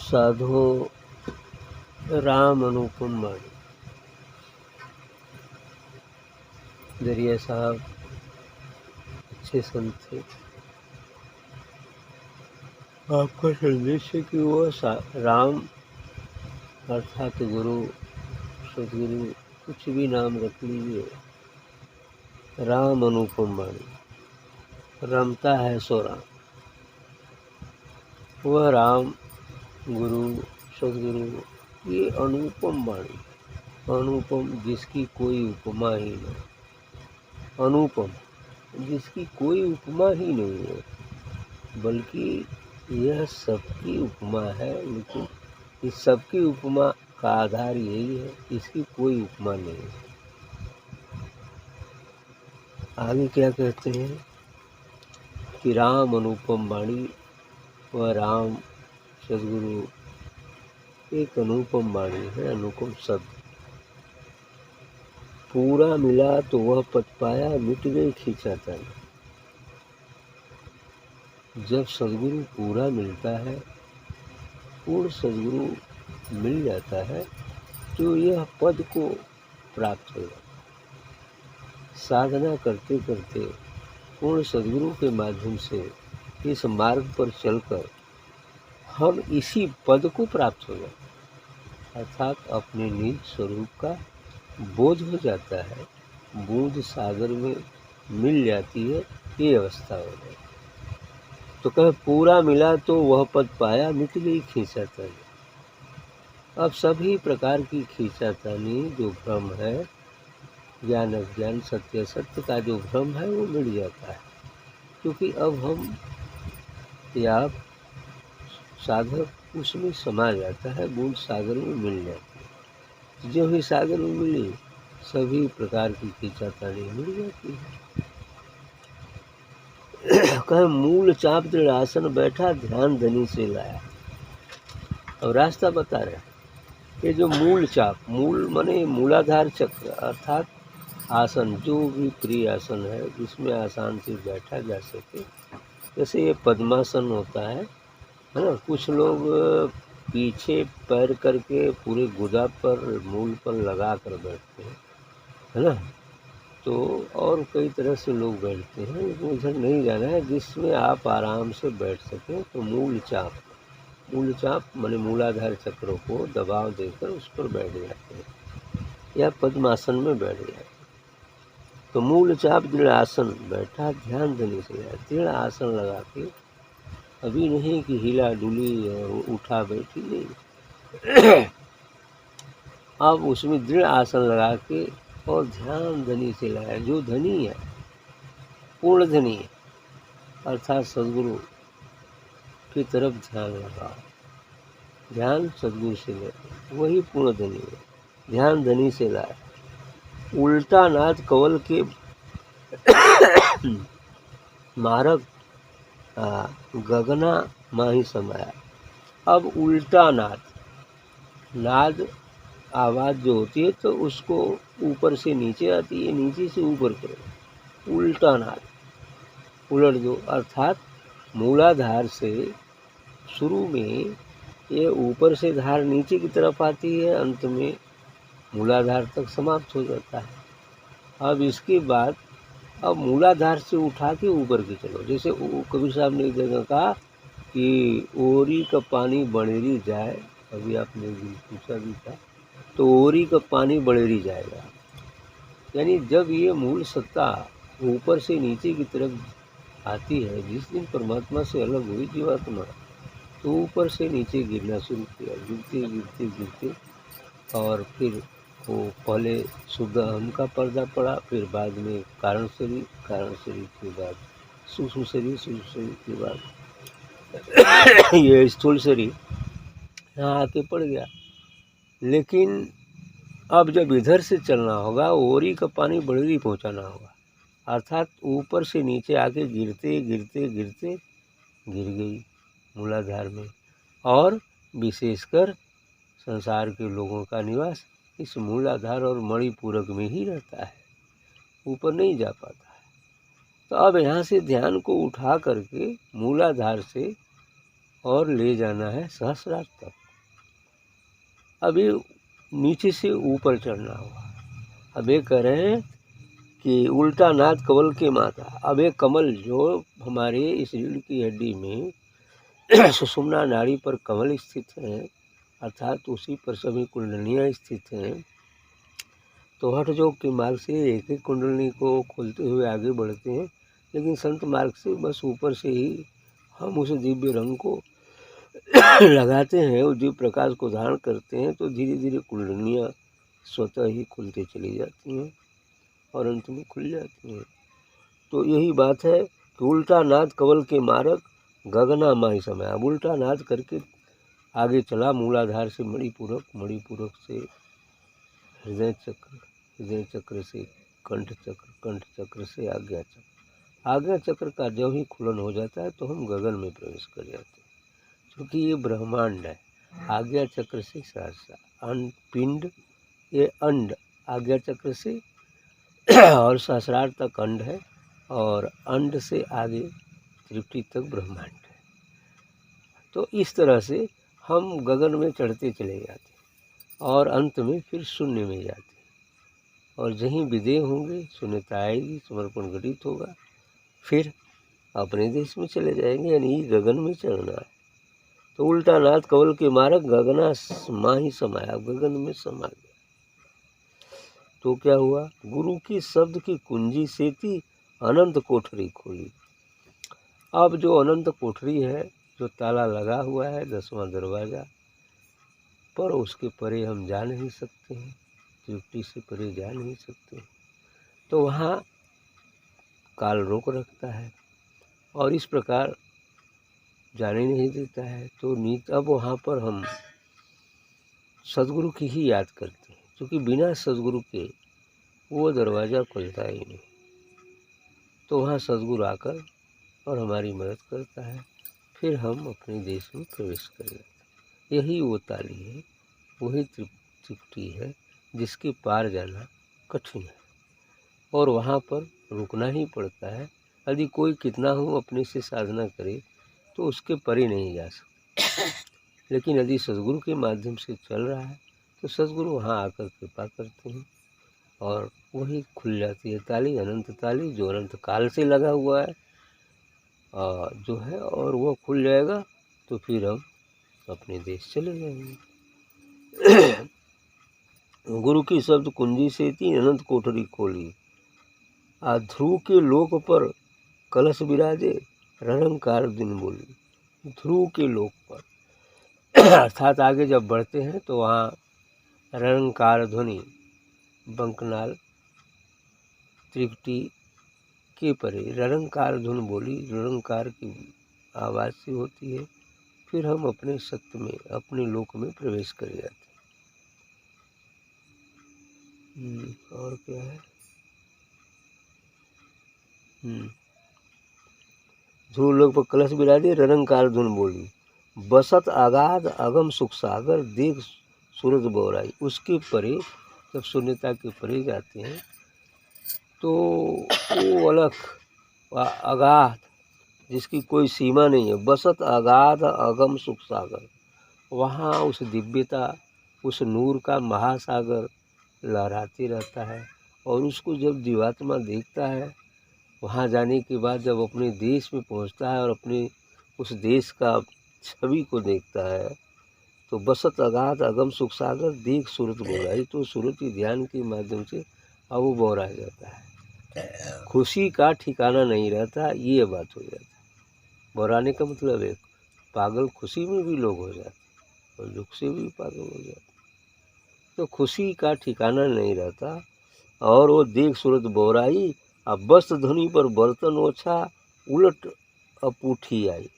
साधो राम अनुपम वाणी। दरिया साहब अच्छे संत थे। आपका संदेश है कि वो राम अर्थात गुरु सदगुरु कुछ भी नाम रख लीजिए, राम अनुपम वाणी, रमता है सो राम। वह राम गुरु सदगुरु ये अनुपम वाणी, अनुपम जिसकी कोई उपमा ही नहीं, अनुपम जिसकी कोई उपमा ही नहीं है, बल्कि यह सबकी उपमा है। लेकिन इस सबकी उपमा का आधार यही है, इसकी कोई उपमा नहीं है। आगे क्या कहते हैं कि राम अनुपम वाणी, वह राम सदगुरु एक अनुपम वाणी है, अनुपम शब्द। पूरा मिला तो वह पद पाया, मिट गई खींचातानी। जब सदगुरु पूरा मिलता है, पूर्ण सदगुरु मिल जाता है, तो यह पद को प्राप्त हो जाता है। साधना करते करते पूर्ण सदगुरु के माध्यम से इस मार्ग पर चलकर हम इसी पद को प्राप्त हो जाते हैं, अर्थात अपने निज स्वरूप का बोध हो जाता है, बोध सागर में मिल जाती है, ये अवस्था हो जाती है। तो कहे पूरा मिला तो वह पद पाया, मिट गई खींचातानी। अब सभी प्रकार की खींचातानी जो भ्रम है, ज्ञान अज्ञान सत्य सत्य का जो भ्रम है वो मिट जाता है, क्योंकि अब हम या साधक उसमें समा जाता है, बूंद सागर में मिल जाती है। जो भी सागर में मिली सभी प्रकार की खींचातानी मिल जाती है। कहे मूल चाप दृढ़ आसन बैठा, ध्यान धनी से लाया। अब रास्ता बता रहे हैं, ये जो मूल चाप, मूल माने मूलाधार चक्र अर्थात आसन, जो भी प्रिय आसन है जिसमें आसान से बैठा जा सके, जैसे ये पद्मासन होता है ना। कुछ लोग पीछे पैर करके पूरे गुदा पर मूल पर लगा कर बैठते हैं, है ना। तो और कई तरह से लोग बैठते हैं, लेकिन उधर नहीं जाना है। जिसमें आप आराम से बैठ सकें, तो मूल चाप माने मूलाधार चक्रों को दबाव देकर उस पर बैठ जाते हैं या पद्मासन में बैठ जाते हैं। तो मूल चाप दृढ़ आसन बैठा, ध्यान देने से दृढ़ आसन लगा के, अभी नहीं कि हिला डुली और उठा बैठी, नहीं। अब उसमें दृढ़ आसन लगा के और ध्यान धनी से लाया। जो धनी है, पूर्ण धनी है, अर्थात सदगुरु की तरफ ध्यान लगाओ, ध्यान सदगुरु से ले, वही पूर्ण धनी है। ध्यान धनी से लाया, उल्टा नाद कवल के मारक गगना माही समाया। अब उल्टा नाद आवाज़ जो होती है तो उसको ऊपर से नीचे आती है, नीचे से ऊपर करो, उल्टा नाद उलट दो। अर्थात मूलाधार से शुरू में ये ऊपर से धार नीचे की तरफ आती है, अंत में मूलाधार तक समाप्त हो जाता है। अब इसके बाद अब मूलाधार से उठा के ऊपर की चलो। जैसे कबीर साहब ने एक जगह कहा कि ओरी का पानी बनेरी जाए, अभी आपने पूछा भी था, तो ओरी का पानी बड़ेरी जाएगा। यानी जब ये मूल सत्ता ऊपर से नीचे की तरफ आती है, जिस दिन परमात्मा से अलग हुई जीवात्मा, तो ऊपर से नीचे गिरना शुरू किया, गिरते गिरते गिरते, और फिर वो पहले शुद्ध अहम का पर्दा पड़ा, फिर बाद में कारण शरीर के बाद सूक्ष्म शरीर के बाद ये स्थूल शरीर यहाँ आके पड़ गया। लेकिन अब जब इधर से चलना होगा, ओरी का पानी बड़ेरी पहुँचाना होगा, अर्थात ऊपर से नीचे आके गिरते गिरते गिरते गिर गई मूलाधार में। और विशेषकर संसार के लोगों का निवास इस मूलाधार और मणिपूरक में ही रहता है, ऊपर नहीं जा पाता है। तो अब यहाँ से ध्यान को उठा करके मूलाधार से और ले जाना है सहस्रार तक। अब ये नीचे से ऊपर चढ़ना होगा। अब ये कह रहे हैं कि उल्टा नाद कमल के माथा। अब ये कमल जो हमारे इस रीढ़ की हड्डी में सुषुम्ना नाड़ी पर कमल स्थित है, अर्थात उसी पर सभी कुंडलियाँ स्थित हैं। तो हठ योग के मार्ग से एक एक कुंडली को खोलते हुए आगे बढ़ते हैं, लेकिन संत मार्ग से बस ऊपर से ही हम उस दिव्य रंग को लगाते हैं, उस दिव्य प्रकाश को धारण करते हैं, तो धीरे धीरे कुंडलियाँ स्वतः ही खुलती चली जाती हैं और अंत में खुल जाती हैं। तो यही बात है कि उल्टा नाद कवल के मार्ग गगना माही समय। अब उल्टा नाद करके आगे चला मूलाधार से मणिपूरक, मणिपूरक से हृदय चक्र, हृदय चक्र से कंठ चक्र, कंठ चक्र से आज्ञा चक्र। आज्ञा चक्र का जब ही खुलन हो जाता है तो हम गगन में प्रवेश कर जाते हैं, क्योंकि ये ब्रह्मांड है। आज्ञा चक्र से सहस्रा पिंड, ये अंड आज्ञा चक्र से और सहस्रार तक अंड है, और अंड से आगे त्रिपुटी तक ब्रह्मांड है। तो इस तरह से हम गगन में चढ़ते चले जाते हैं और अंत में फिर शून्य में जाते हैं, और जहीं विदेह होंगे शून्यता आएगी, समर्पण घटित होगा, फिर अपने देश में चले जाएंगे, यानी गगन में चढ़ना है। तो उल्टा नाद कवल के मार्ग गगना माही समाया, गगन में समा गया। तो क्या हुआ? गुरु की शब्द की कुंजी से थी अनंत कोठरी खोली। अब जो अनंत कोठरी है, जो ताला लगा हुआ है, 10वां दरवाज़ा, पर उसके परे हम जा नहीं सकते हैं, त्रिपुटी से परे जा नहीं सकते। तो वहाँ काल रोक रखता है और इस प्रकार जाने नहीं देता है। तो अब वहाँ पर हम सदगुरु की ही याद करते हैं, क्योंकि बिना सदगुरु के वो दरवाज़ा खुलता ही नहीं। तो वहाँ सदगुरु आकर और हमारी मदद करता है, फिर हम अपने देश में प्रवेश कर जाते हैं। यही वो ताली है, वही त्रिपुटी है जिसके पार जाना कठिन है, और वहाँ पर रुकना ही पड़ता है। यदि कोई कितना हो अपने से साधना करे तो उसके परे नहीं जा सकता, लेकिन यदि सदगुरु के माध्यम से चल रहा है तो सदगुरु वहाँ आकर कृपा करते हैं और वही खुल जाती है ताली, अनंत ताली, जो अनंत काल से लगा हुआ है जो है, और वो खुल जाएगा तो फिर हम अपने देश चले जाएंगे। गुरु की शब्द कुंजी से थी अनंत कोठरी खोली, ध्रुव के लोक पर कलश विराजे, ररंकार दिन बोली। ध्रुव के लोक पर अर्थात आगे जब बढ़ते हैं तो वहाँ ररंकार ध्वनि बंकनाल त्रिपुटी के परे ररंकार धुन बोली, ररंकार की आवाज़ से होती है, फिर हम अपने सत्य में, अपने लोक में प्रवेश कर जाते हैं। और क्या है? ध्रुव लोक पर कलश विराजे, ररंकार धुन बोली, बसत आगाध अगम सुख सागर, देख सूरज बोराई। उसके परे जब शून्यता के परे जाते हैं तो वो अलख अगाध जिसकी कोई सीमा नहीं है, बसत अगाध अगम सुख सागर, वहाँ उस दिव्यता, उस नूर का महासागर लहराते रहता है। और उसको जब जीवात्मा देखता है, वहाँ जाने के बाद जब अपने देश में पहुँचता है और अपने उस देश का छवि को देखता है, तो बसत अगाध अगम सुख सागर, देख सूरत बोराई। तो सूरत की ध्यान के माध्यम से अब वो बोरा जाता है, खुशी का ठिकाना नहीं रहता, ये बात हो जाती है। बोराने का मतलब है पागल खुशी में भी लोग हो जाते और दुख से भी पागल हो जाते, तो खुशी का ठिकाना नहीं रहता। और वो देख सूरत बोराई, अब वस्त्र ध्वनि पर बर्तन ओछा, उलट अपूठी आई।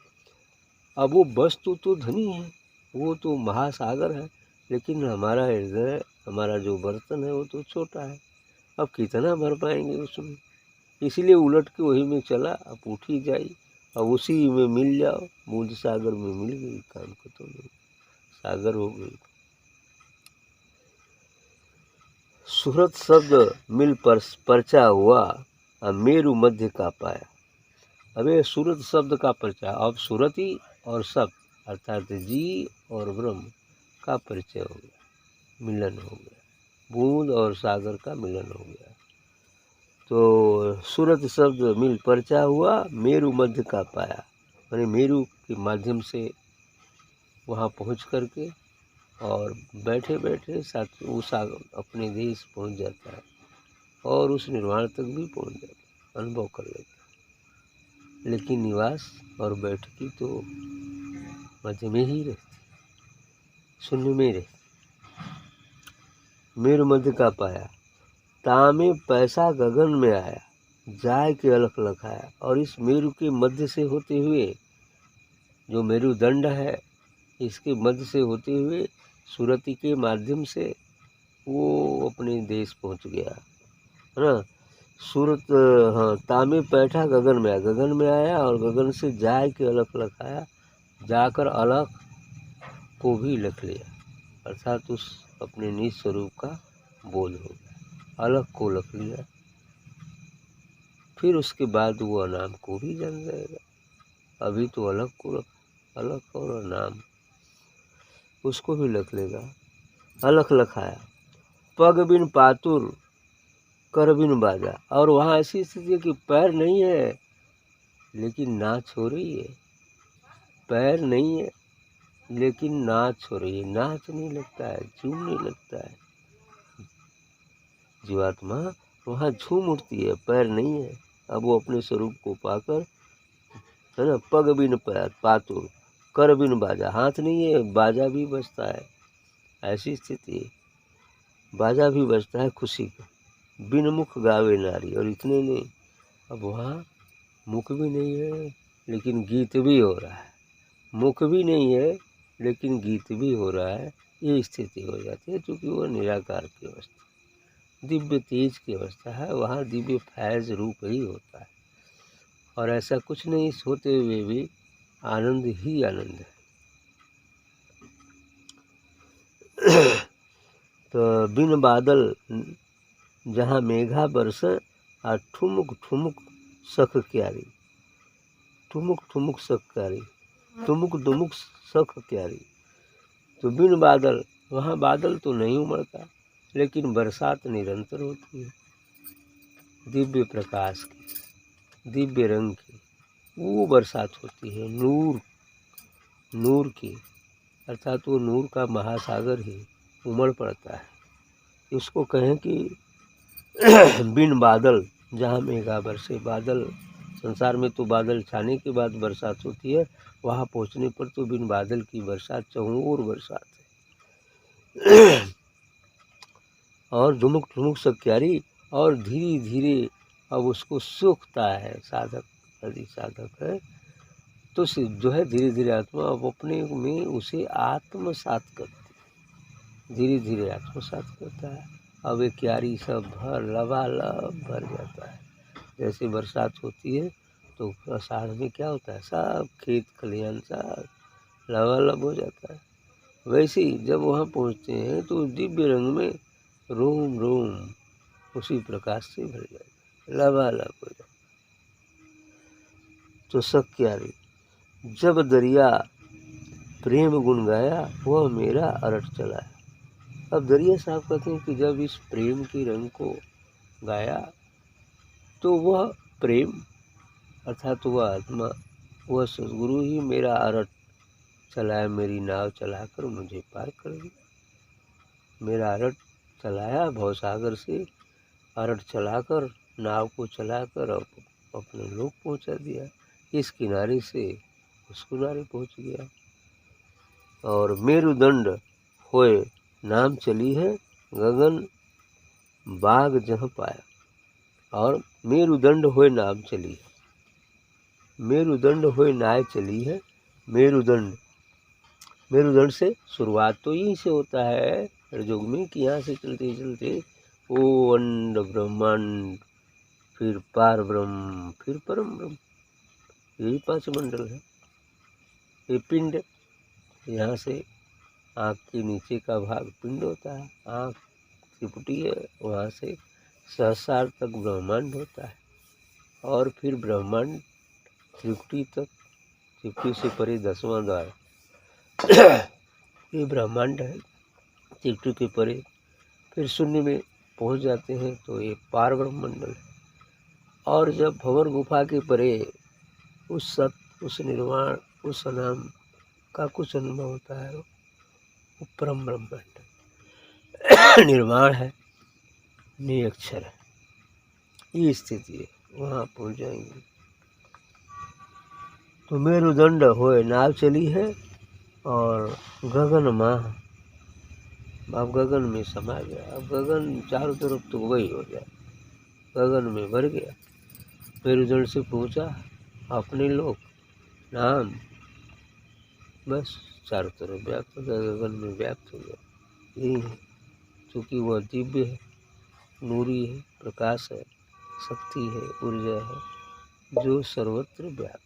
अब वो वस्तु तो धनी है, वो तो महासागर है, लेकिन हमारा हृदय, हमारा जो बर्तन है वो तो छोटा है, अब कितना भर पाएंगे उसमें। इसलिए उलट के वही में चला, अब उठी जाई, अब उसी में मिल जाओ। मूल सागर में मिल गई, काम खत्म हो, सागर हो गई। सूरत शब्द मिल परचा हुआ, मेरु मध्य का पाया। अब ये सूरत शब्द का परचा, अब सूरती और शब्द अर्थात जीव और ब्रह्म का परिचय हो गया, मिलन हो गया, बूंद और सागर का मिलन हो गया। तो सूरत शब्द मिल परचा हुआ, मेरु मध्य का पाया, यानी मेरु के माध्यम से वहाँ पहुँच करके और बैठे बैठे साथ वो सागर अपने देश पहुँच जाता है और उस निर्वाण तक भी पहुँच जाता है, अनुभव कर लेता है। लेकिन निवास और बैठकी तो मध्य में ही रहती, शून्य में रहती। मेरु मध्य का पाया, तामे पैसा गगन में आया, जाय के अलख लखाया। और इस मेरु के मध्य से होते हुए, जो मेरुदंड है इसके मध्य से होते हुए सुरति के माध्यम से वो अपने देश पहुंच गया, है ना। सूरत, हाँ, तामे पैठा गगन में आया, गगन में आया और गगन से जाय के अलख लखाया, जाकर अलख को भी लख लिया, अर्थात उस अपने निज स्वरूप का बोध हो गया, अलख को लख लिया। फिर उसके बाद वो अनाम को भी जान जाएगा। अभी तो अलख को अलख और अनाम उसको भी लख लेगा। अलख लखाया, पग बिन पातुर कर बिन बाजा। और वहाँ ऐसी स्थिति है कि पैर नहीं है लेकिन नाच हो रही है, पैर नहीं है लेकिन नाच हो रही है। नाचने लगता है, झूमने लगता है जीवात्मा, वहाँ झूम उठती है, पैर नहीं है। अब वो अपने स्वरूप को पाकर, है ना, पग बिन पैर पातुर कर बिन बाजा, हाथ नहीं है बाजा भी बजता है, ऐसी स्थिति है, बाजा भी बजता है खुशी का। बिन मुख गावे नारी, और इतने नहीं, अब वहाँ मुख भी नहीं है लेकिन गीत भी हो रहा है, मुख भी नहीं है लेकिन गीत भी हो रहा है। ये स्थिति हो जाती है क्योंकि वो निराकार की अवस्था, दिव्य तेज की अवस्था है, वहाँ दिव्य फैज रूप ही होता है और ऐसा कुछ नहीं होते हुए भी आनंद ही आनंद है। तो बिन बादल जहाँ मेघा बरस, और ठुमुक ठुमुक सख क्यारी, ठुमुक ठुमुक सख क्यारी, ठुमुक दुमुक सख क्यारी। तो बिन बादल, वहाँ बादल तो नहीं उमड़ता लेकिन बरसात निरंतर होती है, दिव्य प्रकाश की, दिव्य रंग की वो बरसात होती है, नूर की, अर्थात वो नूर का महासागर ही उमड़ पड़ता है। इसको कहें कि बिन बादल जहाँ मेघा बरसे, बादल संसार में तो बादल छाने के बाद बरसात होती है, वहाँ पहुँचने पर तो बिन बादल की बरसात, चहुओर बरसात है। और धुमुक धुमुक सक्यारी, और धीरे धीरे अब उसको सूखता है साधक, यदि साधक है तो जो है धीरे धीरे आत्मा अब अपने में उसे आत्मसात करती है, धीरे धीरे आत्मसात करता है। अब एक क्यारी सब लबालब भर जाता है। जैसे बरसात होती है तो आषाढ़ में क्या होता है, सब खेत खलिहान सब लबालब हो जाता है। वैसे ही जब वहाँ पहुँचते हैं तो दिव्य रंग में रोम रोम उसी प्रकाश से भर जाएगा, लबालब हो जाए। तो सक्यारी, जब दरिया प्रेम गुण गाया, वह मेरा अरट चला है। अब दरिया साहब कहते हैं कि जब इस प्रेम के रंग को गाया तो वह प्रेम अर्थात वह आत्मा, वह सद्गुरु ही मेरा अरट चलाया, मेरी नाव चलाकर मुझे पार कर दिया। मेरा अरट चलाया भवसागर से, अरट चलाकर, नाव को चलाकर अपने लोक पहुंचा दिया, इस किनारे से उस किनारे पहुंच गया। और मेरुदंड होए नाम चली है, गगन बाग जहाँ पाया। और मेरुदंड होए नाम चली है, मेरुदंड होए नाय चली है। मेरुदंड, मेरुदंड से शुरुआत तो यहीं से होता है योग में कि यहाँ से चलते चलते वो अंड ब्रह्मांड, फिर पार ब्रह्म, फिर परम ब्रह्म, यही 5 मंडल है। ये पिंड, यहाँ से आँख के नीचे का भाग पिंड होता है, आँख त्रिपुटी है, वहाँ से सहस्रार तक ब्रह्मांड होता है, और फिर ब्रह्मांड त्रिपुटी तक, त्रिपुटी से परे 10वां द्वार, ये ब्रह्मांड है। त्रिकुटी के परे फिर शून्य में पहुंच जाते हैं तो ये पार ब्रह्मंडल है। और जब भंवर गुफा के परे उस सत उस निर्वाण उस नाम का कुछ अनुभव होता है, वो परम ब्रह्मांड निर्वाण है, निरक्षर है, ये स्थिति है। वहाँ पहुँच जाएंगे तो मेरुदंड होए नाव चली है और गगन माह, अब गगन में समा गया। अब गगन चारों तरफ तो वही हो जाए, गगन में भर गया। मेरुदंड से पूछा अपने लोग नाम, बस चारों तरफ व्याप्त हो गया, गगन में व्याप्त हो गया। यही है, क्योंकि वह दिव्य है, नूरी है, प्रकाश है, शक्ति है, ऊर्जा है, जो सर्वत्र व्याप्त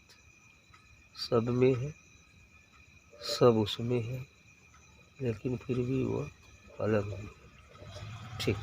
सब में है, सब उसमें है, लेकिन फिर भी वह अलग है। ठीक।